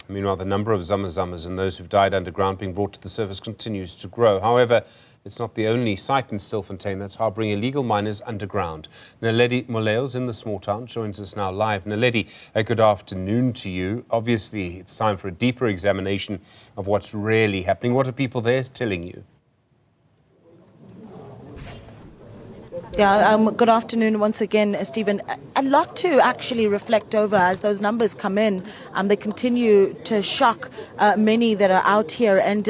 Meanwhile, the number of zamas and those who've died underground being brought to the surface continues to grow. However, it's not the only site in Stilfontein that's harbouring illegal miners underground. Naledi Moleo in the small town joins us now live. Naledi, good afternoon to you. Obviously, it's time for a deeper examination of what's really happening. What are people there telling you? Yeah, good afternoon once again, Stephen. A lot to actually reflect over as those numbers come in. They continue to shock many that are out here and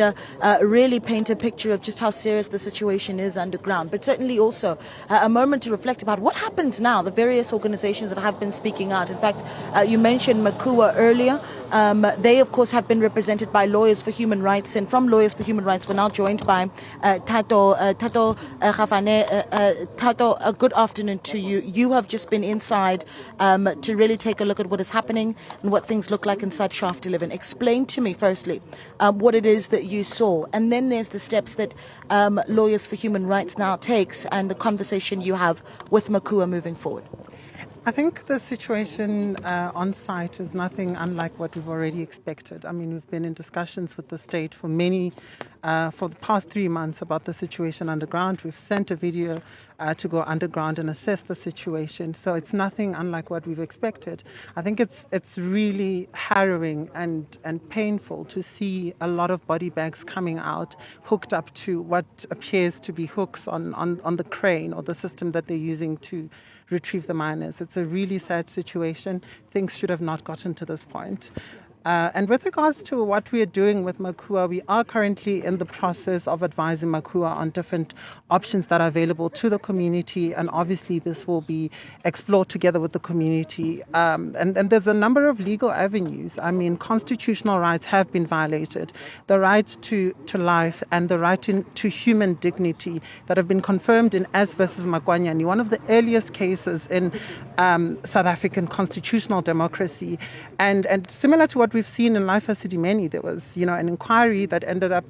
really paint a picture of just how serious the situation is underground. But certainly also a moment to reflect about what happens now, the various organizations that have been speaking out. In fact, you mentioned Makua earlier. They, of course, have been represented by Lawyers for Human Rights. And from Lawyers for Human Rights, we're now joined by Thato, Gaffane. Thato, a good afternoon to you. You have just been inside to really take a look at what is happening and what things look like inside Shaft 11. Explain to me, firstly, what it is that you saw. And then there's the steps that Lawyers for Human Rights now takes and the conversation you have with Makua moving forward. I think the situation on site is nothing unlike what we've already expected. I mean, we've been in discussions with the state for the past 3 months about the situation underground. We've sent a video to go underground and assess the situation. So it's nothing unlike what we've expected. I think it's really harrowing and painful to see a lot of body bags coming out, hooked up to what appears to be hooks on the crane or the system that they're using to retrieve the miners. It's a really sad situation. Things should have not gotten to this point. And with regards to what we are doing with Makua, we are currently in the process of advising Makua on different options that are available to the community, and obviously this will be explored together with the community. And there's a number of legal avenues. I mean, constitutional rights have been violated. The right to life and the right to human dignity that have been confirmed in S versus Makwanyani, one of the earliest cases in South African constitutional democracy. And similar to what we've seen in Life as Sidimeni, there was, an inquiry that ended up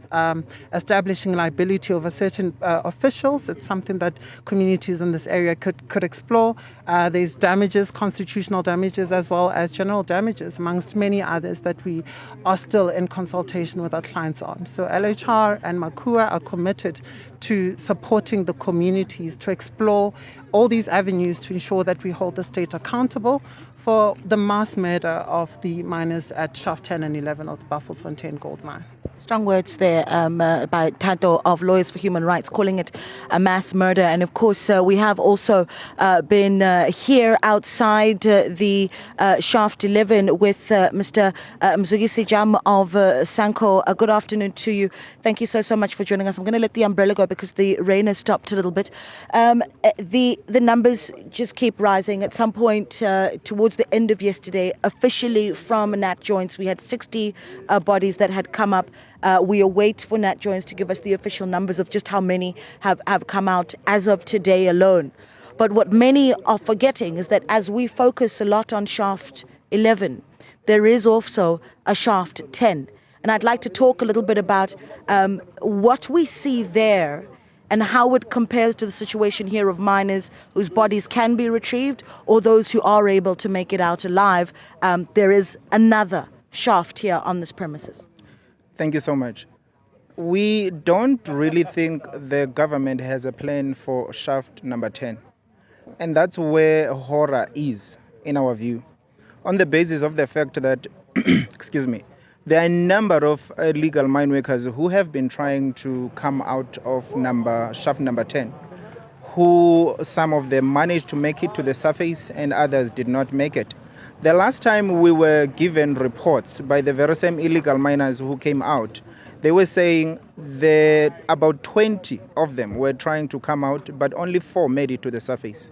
establishing liability over certain officials. It's something that communities in this area could explore. There's damages, constitutional damages, as well as general damages, amongst many others that we are still in consultation with our clients on. So LHR and Makua are committed to supporting the communities to explore all these avenues to ensure that we hold the state accountable for the mass murder of the miners at Shaft 10 and 11 of the Buffelsfontein gold mine. Strong words there by Thato of Lawyers for Human Rights, calling it a mass murder. And of course, we have also been here outside the Shaft 11 with Mr. Mzukisi of SANCO. Good afternoon to you. Thank you so much for joining us. I'm going to let the umbrella go because the rain has stopped a little bit. The numbers just keep rising. At some point towards the end of yesterday, officially from Nat Joints, we had 60 bodies that had come up. We await for Nat Joints to give us the official numbers of just how many have come out as of today alone. But what many are forgetting is that as we focus a lot on Shaft 11, there is also a Shaft 10. And I'd like to talk a little bit about what we see there and how it compares to the situation here of miners whose bodies can be retrieved or those who are able to make it out alive. There is another shaft here on this premises. Thank you so much. We don't really think the government has a plan for shaft number 10. And that's where horror is, in our view. On the basis of the fact that, excuse me, there are a number of illegal mine workers who have been trying to come out of shaft number 10, who some of them managed to make it to the surface and others did not make it. The last time we were given reports by the very same illegal miners who came out, they were saying that about 20 of them were trying to come out, but only 4 made it to the surface.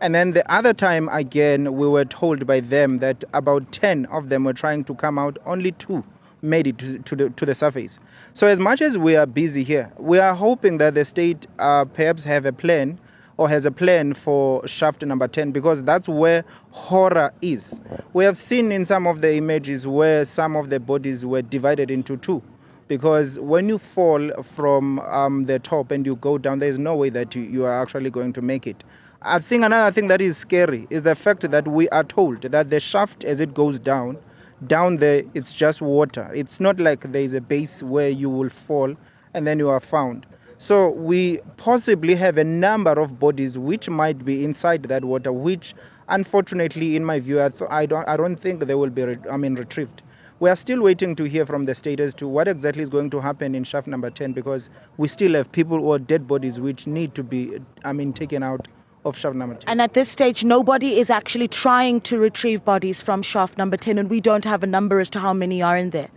And then the other time, again, we were told by them that about 10 of them were trying to come out, only 2 made it to the surface. So as much as we are busy here, we are hoping that the state perhaps have a plan or has a plan for shaft number 10, because that's where horror is. We have seen in some of the images where some of the bodies were divided into 2. Because when you fall from the top and you go down, there is no way that you are actually going to make it. I think another thing that is scary is the fact that we are told that the shaft, as it goes down, Down there, it's just water. It's not like there is a base where you will fall and then you are found. So we possibly have a number of bodies which might be inside that water, which unfortunately, in my view, I don't think they will be retrieved. We are still waiting to hear from the state as to what exactly is going to happen in shaft number 10, because we still have people or dead bodies which need to be taken out of shaft number 10. And at this stage, nobody is actually trying to retrieve bodies from shaft number 10, and we don't have a number as to how many are in there.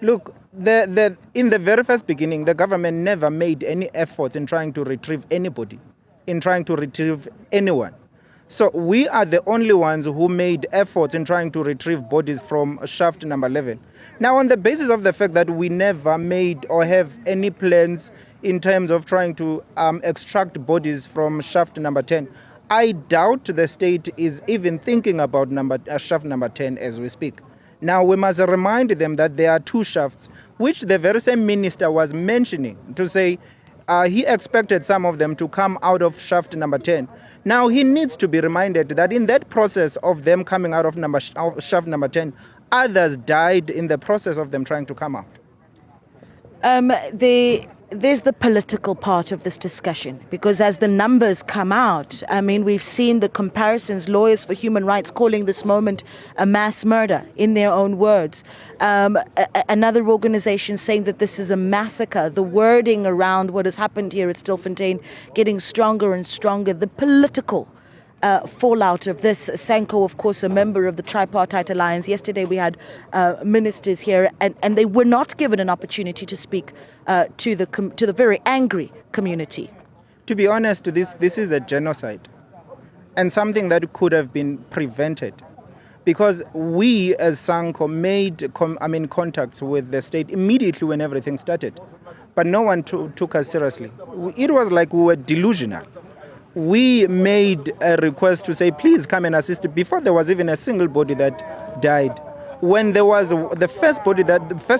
Look, in the very first beginning, the government never made any efforts in trying to retrieve anybody, in trying to retrieve anyone. So we are the only ones who made efforts in trying to retrieve bodies from shaft number 11. Now, on the basis of the fact that we never made or have any plans in terms of trying to extract bodies from shaft number 10, I doubt the state is even thinking about shaft number 10 as we speak. Now, we must remind them that there are two shafts, which the very same minister was mentioning to say he expected some of them to come out of shaft number 10. Now, he needs to be reminded that in that process of them coming out of shaft number 10, others died in the process of them trying to come out. There's the political part of this discussion, because as the numbers come out, we've seen the comparisons, lawyers for human rights calling this moment a mass murder, in their own words. Another organization saying that this is a massacre. The wording around what has happened here at Stilfontein getting stronger and stronger. The political fallout of this. SANCO, of course, a member of the Tripartite Alliance. Yesterday we had ministers here, and they were not given an opportunity to speak to the very angry community. To be honest, this is a genocide, and something that could have been prevented, because we as SANCO made contacts with the state immediately when everything started, but no one took us seriously. It was like we were delusional. We made a request to say, please come and assist, before there was even a single body that died. When there was the first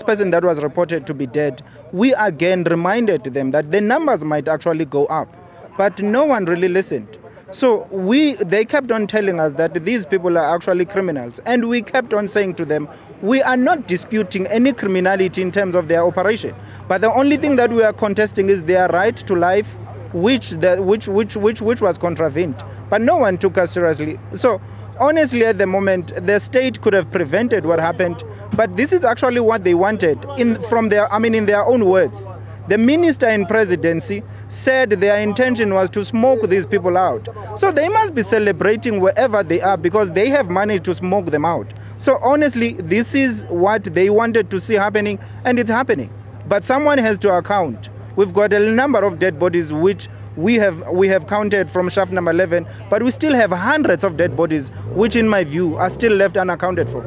person that was reported to be dead, we again reminded them that the numbers might actually go up, but no one really listened. So they kept on telling us that these people are actually criminals, and we kept on saying to them, we are not disputing any criminality in terms of their operation, but the only thing that we are contesting is their right to life, which was contravened, but no one took us seriously. So honestly, at the moment, the state could have prevented what happened, but this is actually what they wanted in their own words. The minister in presidency said their intention was to smoke these people out. So they must be celebrating wherever they are, because they have managed to smoke them out. So honestly, this is what they wanted to see happening, and it's happening. But someone has to account. We've got a number of dead bodies which we have counted from shaft number 11, but we still have hundreds of dead bodies which, in my view, are still left unaccounted for.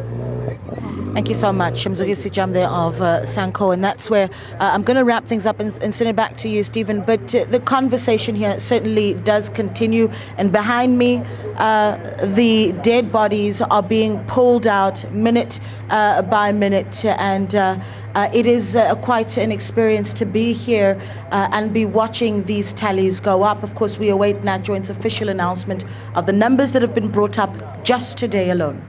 Thank you so much, Mzukisi there of SANCO, and that's where I'm going to wrap things up and send it back to you, Stephen. But the conversation here certainly does continue, and behind me, the dead bodies are being pulled out minute by minute, and it is quite an experience to be here and be watching these tallies go up. Of course, we await NAJoint's official announcement of the numbers that have been brought up just today alone.